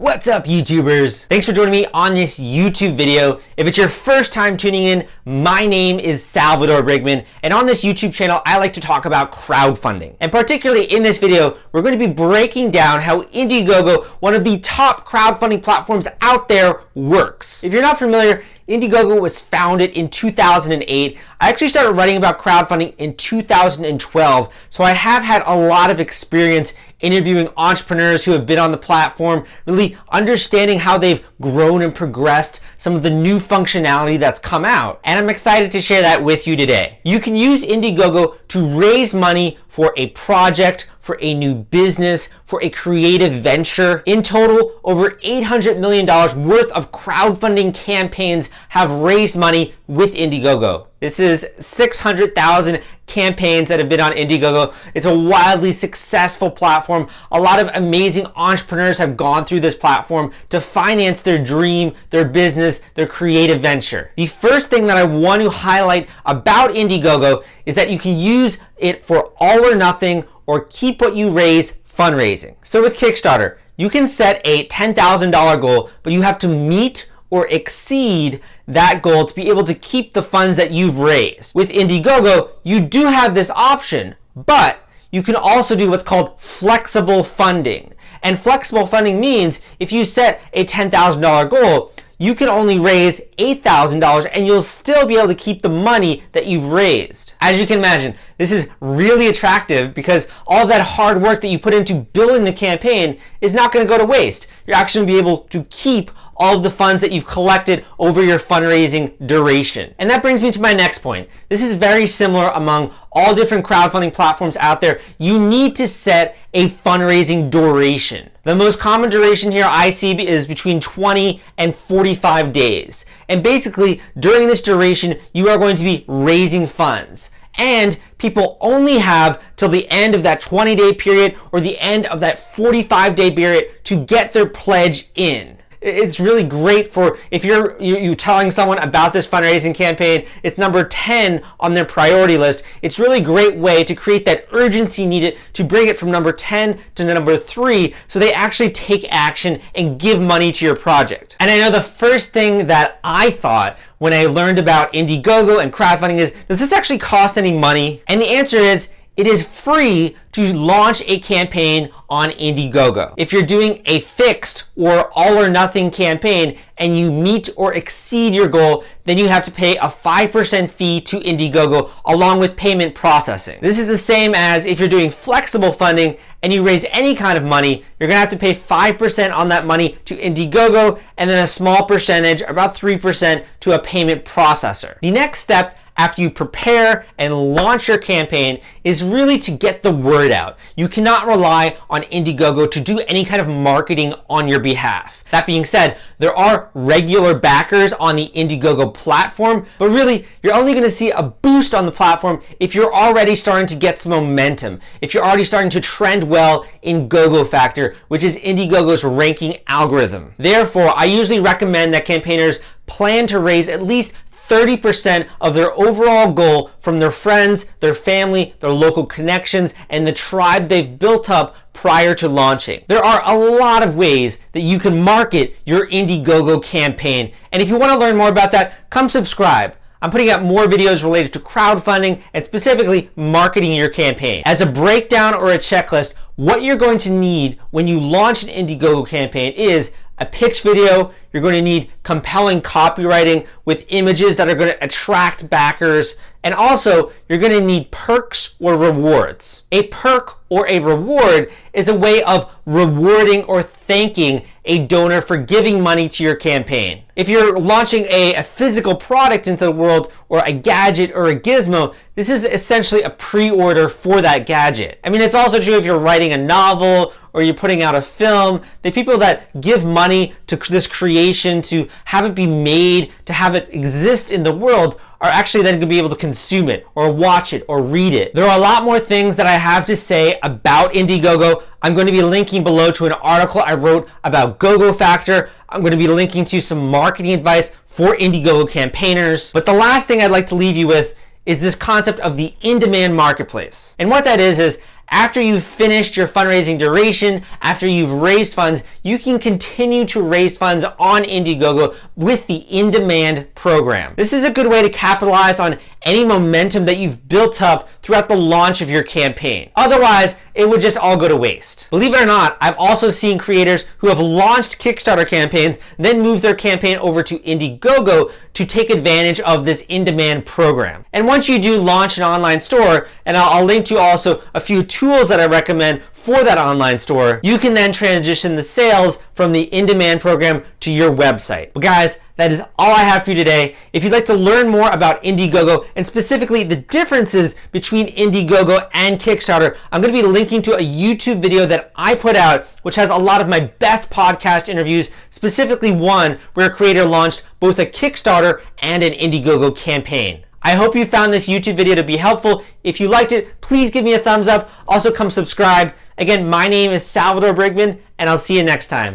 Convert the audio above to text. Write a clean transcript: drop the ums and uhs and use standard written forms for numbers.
What's up, YouTubers? Thanks for joining me on this YouTube video. If it's your first time tuning in, my name is Salvador Brigman, and on this YouTube channel, I like to talk about crowdfunding. And particularly in this video, we're going to be breaking down how Indiegogo, one of the top crowdfunding platforms out there, works. If you're not familiar, Indiegogo was founded in 2008. I actually started writing about crowdfunding in 2012, so I have had a lot of experience interviewing entrepreneurs who have been on the platform, really understanding how they've grown and progressed, some of the new functionality that's come out. And I'm excited to share that with you today. You can use Indiegogo to raise money for a project, for a new business, for a creative venture. In total, over $800 million worth of crowdfunding campaigns have raised money with Indiegogo. This is 600,000 campaigns that have been on Indiegogo. It's a wildly successful platform. A lot of amazing entrepreneurs have gone through this platform to finance their dream, their business, their creative venture. The first thing that I want to highlight about Indiegogo is that you can use it for all or nothing or keep what you raise fundraising. So with Kickstarter, you can set a $10,000 goal, but you have to meet or exceed that goal to be able to keep the funds that you've raised. With Indiegogo, you do have this option, but you can also do what's called flexible funding. And flexible funding means if you set a $10,000 goal, you can only raise $8,000 and you'll still be able to keep the money that you've raised. As you can imagine, this is really attractive because all that hard work that you put into building the campaign is not going to go to waste. You're actually going to be able to keep all of the funds that you've collected over your fundraising duration. And that brings me to my next point. This is very similar among all different crowdfunding platforms out there. You need to set a fundraising duration. The most common duration here I see is between 20 and 45 days. And basically, during this duration, you are going to be raising funds. And people only have till the end of that 20-day period or the end of that 45-day period to get their pledge in. It's really great for if you're telling someone about this fundraising campaign, it's number 10 on their priority list. It's really a great way to create that urgency needed to bring it from number 10 to number 3 so they actually take action and give money to your project. And I know the first thing that I thought when I learned about Indiegogo and crowdfunding is, does this actually cost any money? And the answer is, it is free to launch a campaign on Indiegogo. If you're doing a fixed or all or nothing campaign and you meet or exceed your goal, then you have to pay a 5% fee to Indiegogo along with payment processing. This is the same as if you're doing flexible funding and you raise any kind of money, you're gonna have to pay 5% on that money to Indiegogo and then a small percentage, about 3%, to a payment processor. The next step after you prepare and launch your campaign is really to get the word out. You cannot rely on Indiegogo to do any kind of marketing on your behalf. That being said, there are regular backers on the Indiegogo platform, but really you're only going to see a boost on the platform if you're already starting to get some momentum, if you're already starting to trend well in Gogo Factor, which is Indiegogo's ranking algorithm. Therefore, I usually recommend that campaigners plan to raise at least 30% of their overall goal from their friends, their family, their local connections, and the tribe they've built up prior to launching. There are a lot of ways that you can market your Indiegogo campaign. And if you want to learn more about that, come subscribe. I'm putting out more videos related to crowdfunding and specifically marketing your campaign. As a breakdown or a checklist, what you're going to need when you launch an Indiegogo campaign is a pitch video. You're going to need compelling copywriting with images that are going to attract backers. And also, you're going to need perks or rewards. A perk or a reward is a way of rewarding or thanking a donor for giving money to your campaign. If you're launching a physical product into the world or a gadget or a gizmo, this is essentially a pre-order for that gadget. I mean, it's also true if you're writing a novel or you're putting out a film. The people that give money to this creation, to have it be made, to have it exist in the world, are actually then going to be able to consume it or watch it or read it. There are a lot more things that I have to say about Indiegogo. I'm going to be linking below to an article I wrote about Gogo Factor. I'm going to be linking to some marketing advice for Indiegogo campaigners. But the last thing I'd like to leave you with is this concept of the in-demand marketplace. And what that is after you've finished your fundraising duration, after you've raised funds, you can continue to raise funds on Indiegogo with the in-demand program. This is a good way to capitalize on any momentum that you've built up throughout the launch of your campaign. Otherwise, it would just all go to waste. Believe it or not, I've also seen creators who have launched Kickstarter campaigns, then moved their campaign over to Indiegogo to take advantage of this in-demand program. And once you do launch an online store, and I'll link to also a few tools that I recommend for that online store, you can then transition the sales from the in-demand program to your website. But guys, that is all I have for you today. If you'd like to learn more about Indiegogo and specifically the differences between Indiegogo and Kickstarter, I'm going to be linking to a YouTube video that I put out, which has a lot of my best podcast interviews, specifically one where a creator launched both a Kickstarter and an Indiegogo campaign. I hope you found this YouTube video to be helpful. If you liked it, please give me a thumbs up. Also, come subscribe. Again, my name is Salvador Brigman, and I'll see you next time.